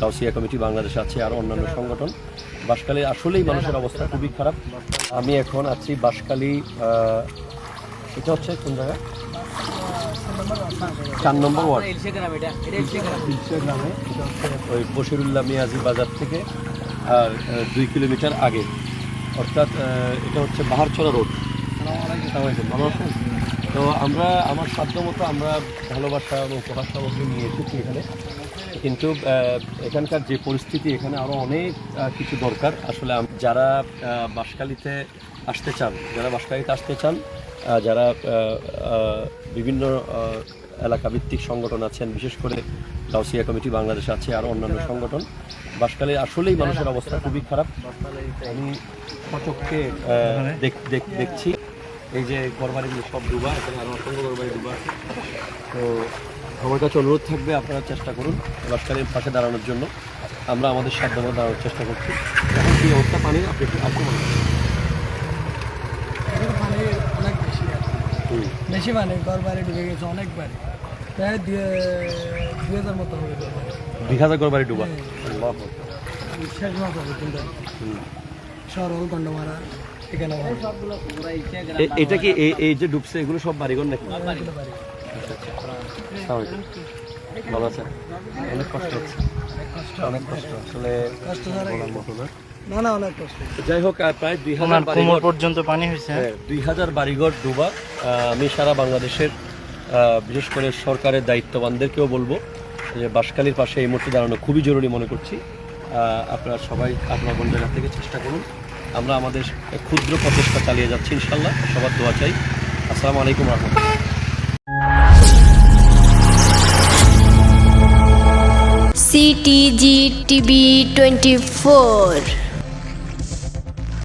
Gausia committee Bangladesh আছে, আর অন্যান্য সংগঠন। বাঁশখালী আসলেই মানুষের অবস্থা খুবই খারাপ। আমি এখন আছি বাঁশখালী, এটা হচ্ছে কোন জায়গা, 4 নম্বর ওয়ার্ড, ইলশে গ্রামে। এটা হচ্ছে ওই বশিরুল্লাহ মিয়াজি বাজার থেকে আর 2 কিলোমিটার আগে, অর্থাৎ এটা হচ্ছে বাহারছড়া রোড। ভালো আছেন? তো আমরা আমার সাধ্যমতো আমরা ভালোবাসা এবং উপহার সামগ্রী নিয়ে এসেছি এখানে, কিন্তু এখানকার যে পরিস্থিতি, এখানে আরও অনেক কিছু দরকার। আসলে যারা বাঁশখালীতে আসতে চান, যারা বিভিন্ন এলাকা ভিত্তিক সংগঠন আছেন, বিশেষ করে গাউসিয়া কমিটি বাংলাদেশ আছে, আর অন্যান্য সংগঠন। বাঁশখালী আসলেই মানুষের অবস্থা খুবই খারাপ। আমি সচক্ষে দেখছি এই যে ঘরবাড়িগুলো সব ডুবা, এখানে আরও অসংখ্য ঘরবাড়ি ডুবা আছে। তো আমার কাছে অনুরোধ থাকবে, আপনারা চেষ্টা করুন বাঁশখালীর পাশে দাঁড়ানোর জন্য। আমরা আমাদের সাধ্যমতো দাঁড়ানোর চেষ্টা করছি। এখন কি অবস্থা পানির, আপনি একটু আসতে পারেন? অনেক বেশি মানে ঘর বাড়ি ঢুকে গেছে অনেক বাড়ি, প্রায় 2000 মতো হবে। 2000 ঘরবাড়ি ডুবা। শেষ মাস হবে কিন্তু সরল গন্ডমারা এখানে। এটা কি এই যে ডুবছে এগুলো সব বাড়িঘর নাকি? ভালো আছেন? অনেক কষ্ট হচ্ছে, অনেক কষ্ট আসলে বলার মতো না। না অনেক কষ্ট। যাই হোক, প্রায় 2000 বাড়িঘর পর্যন্ত পানি হয়েছে। 2000 বাড়িঘর ডুবা। আমি সারা বাংলাদেশের বিশেষ করে সরকারের দায়িত্ববানদেরকেও বলবো যে বাঁশখালীর পাশে এই মুহূর্তে দাঁড়ানো খুবই জরুরি মনে করছি। আপনারা সবাই আপনার কোন জায়গা থেকে চেষ্টা করুন। আমরা আমাদের ক্ষুদ্র প্রচেষ্টা চালিয়ে যাচ্ছি ইনশাল্লাহ। সবার দোয়া চাই। আসসালামু আলাইকুম রহমতুল্লাহ। CTG TV 24।